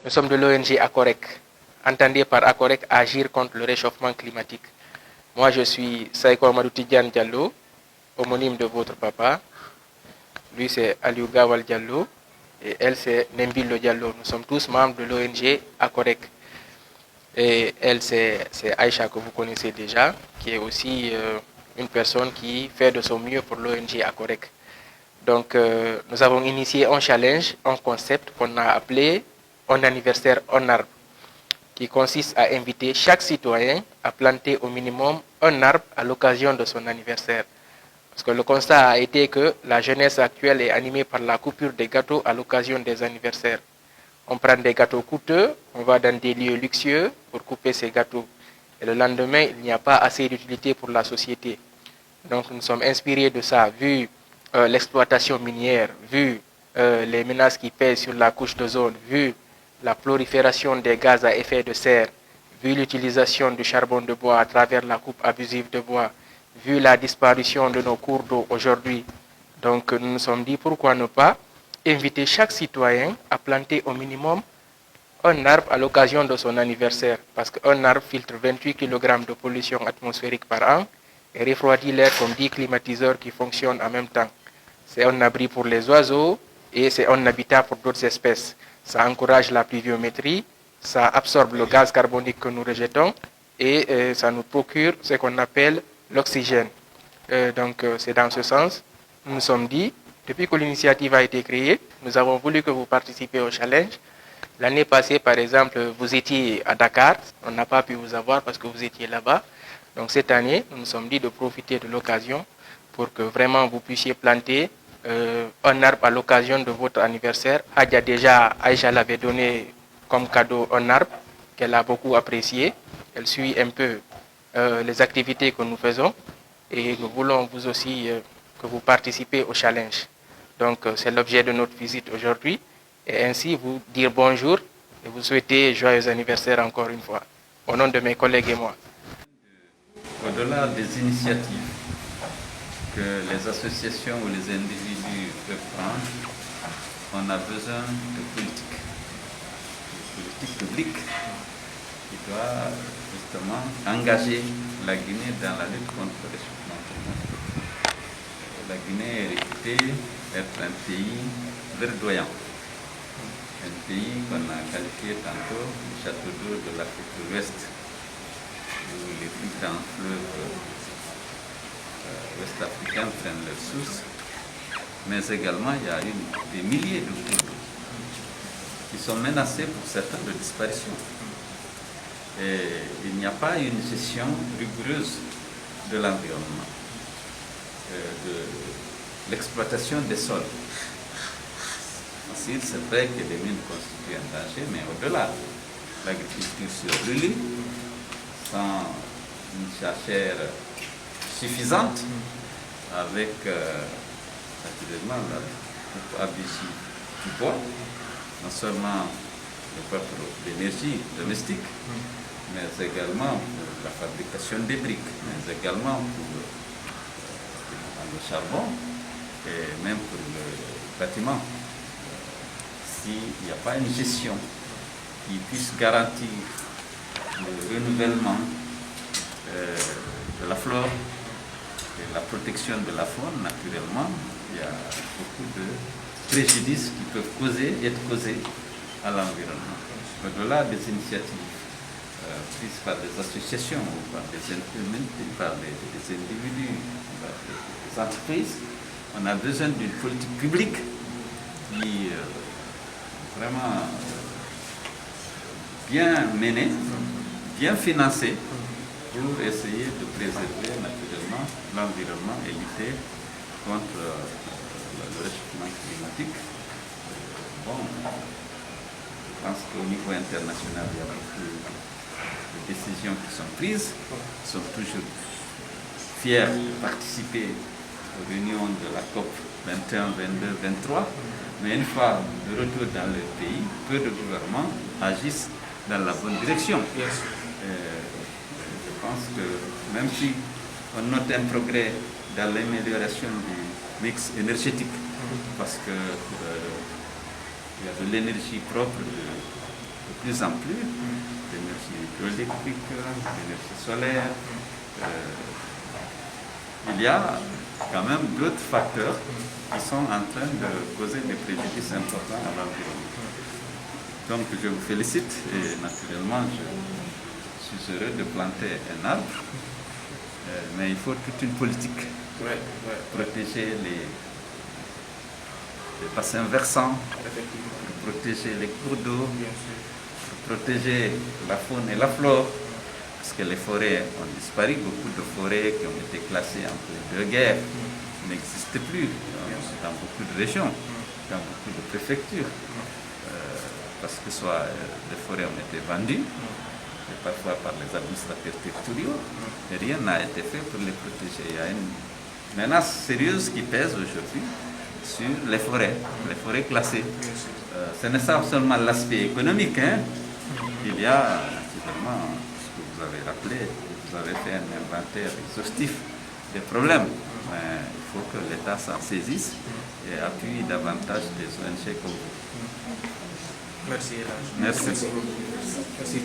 Nous sommes de l'ONG Acorec. Entendez par Acorec agir contre le réchauffement climatique. Moi, je suis Saïko Amadou Tidjane Diallo, homonyme de votre papa. Lui, c'est Aliou Gawal Diallo. Et elle, c'est Nembilo Diallo. Nous sommes tous membres de l'ONG Acorec. Et elle, c'est Aïcha, que vous connaissez déjà, qui est aussi une personne qui fait de son mieux pour l'ONG Acorec. Donc, nous avons initié un challenge, un concept qu'on a appelé Un anniversaire en arbre, qui consiste à inviter chaque citoyen à planter au minimum un arbre à l'occasion de son anniversaire. Parce que le constat a été que la jeunesse actuelle est animée par la coupure des gâteaux à l'occasion des anniversaires. On prend des gâteaux coûteux, on va dans des lieux luxueux pour couper ces gâteaux. Et le lendemain, il n'y a pas assez d'utilité pour la société. Donc nous sommes inspirés de ça, vu l'exploitation minière, vu les menaces qui pèsent sur la couche d'ozone, vu la prolifération des gaz à effet de serre, vu l'utilisation du charbon de bois à travers la coupe abusive de bois, vu la disparition de nos cours d'eau aujourd'hui. Donc nous nous sommes dit pourquoi ne pas inviter chaque citoyen à planter au minimum un arbre à l'occasion de son anniversaire. Parce qu'un arbre filtre 28 kg de pollution atmosphérique par an et refroidit l'air comme 10 climatiseurs qui fonctionnent en même temps. C'est un abri pour les oiseaux et c'est un habitat pour d'autres espèces. Ça encourage la pluviométrie, ça absorbe le gaz carbonique que nous rejetons et ça nous procure ce qu'on appelle l'oxygène. Donc c'est dans ce sens, nous nous sommes dit, depuis que l'initiative a été créée, nous avons voulu que vous participiez au challenge. L'année passée, par exemple, vous étiez à Dakar, on n'a pas pu vous avoir parce que vous étiez là-bas. Donc cette année, nous nous sommes dit de profiter de l'occasion pour que vraiment vous puissiez planter un arbre à l'occasion de votre anniversaire. Hadja déjà, Aïcha l'avait donné comme cadeau un arbre qu'elle a beaucoup apprécié. Elle suit un peu les activités que nous faisons et nous voulons vous aussi que vous participez au challenge. Donc c'est l'objet de notre visite aujourd'hui et ainsi vous dire bonjour et vous souhaiter joyeux anniversaire encore une fois, au nom de mes collègues et moi. Au-delà des initiatives que les associations ou les individus peuvent prendre, on a besoin de politique publique qui doit justement engager la Guinée dans la lutte contre le réchauffement climatique. La Guinée est réputée être un pays verdoyant, un pays qu'on a qualifié tantôt le château d'eau de l'Afrique de l'Ouest, où les plus grands fleuves ouest-africains prennent leurs sources, mais également il y a des milliers de cours d'eau qui sont menacés pour certains de disparition. Et il n'y a pas une gestion rigoureuse de l'environnement, de l'exploitation des sols. Ensuite, c'est vrai que les mines constituent un danger, mais au-delà, l'agriculture sur l'île, sans une jachère suffisante, avec naturellement la coupe abusive du bois, non seulement le propre d'énergie domestique, mais également pour la fabrication des briques, mais également pour le charbon et même pour le bâtiment. S'il n'y a pas une gestion qui puisse garantir le renouvellement de la flore et la protection de la faune, naturellement, il y a beaucoup de préjudices qui peuvent être causés à l'environnement. Au-delà des initiatives prises par des associations ou par des individus, par des entreprises, on a besoin d'une politique publique qui vraiment bien menée, bien financée, pour essayer de préserver naturellement l'environnement et lutter contre le réchauffement climatique. Bon, je pense qu'au niveau international, il y a beaucoup de décisions qui sont prises. Nous sommes toujours fiers de participer aux réunions de la COP 21, 22, 23. Mais une fois de retour dans leur pays, peu de gouvernements agissent dans la bonne direction. Je pense que même si on note un progrès dans l'amélioration du mix énergétique, parce que il y a de l'énergie propre plus en plus d'énergie hydroélectrique, d'énergie solaire. Il y a quand même d'autres facteurs qui sont en train de causer des préjudices importants à l'environnement. Donc je vous félicite et naturellement je suis heureux de planter un arbre, mais il faut toute une politique pour protéger les bassins versants, pour protéger les cours d'eau, pour protéger la faune et la flore, parce que les forêts ont disparu, beaucoup de forêts qui ont été classées entre les deux guerres n'existent plus dans beaucoup de régions, dans beaucoup de préfectures, parce que soit les forêts ont été vendues, et parfois par les administrateurs territoriaux, et rien n'a été fait pour les protéger. Il y a une menace sérieuse qui pèse aujourd'hui sur les forêts classées. Ce n'est pas seulement l'aspect économique, il y a naturellement ce que vous avez rappelé, vous avez fait un inventaire exhaustif des problèmes. Mais il faut que l'État s'en saisisse et appuie davantage des ONG comme vous. Merci. Merci. Merci.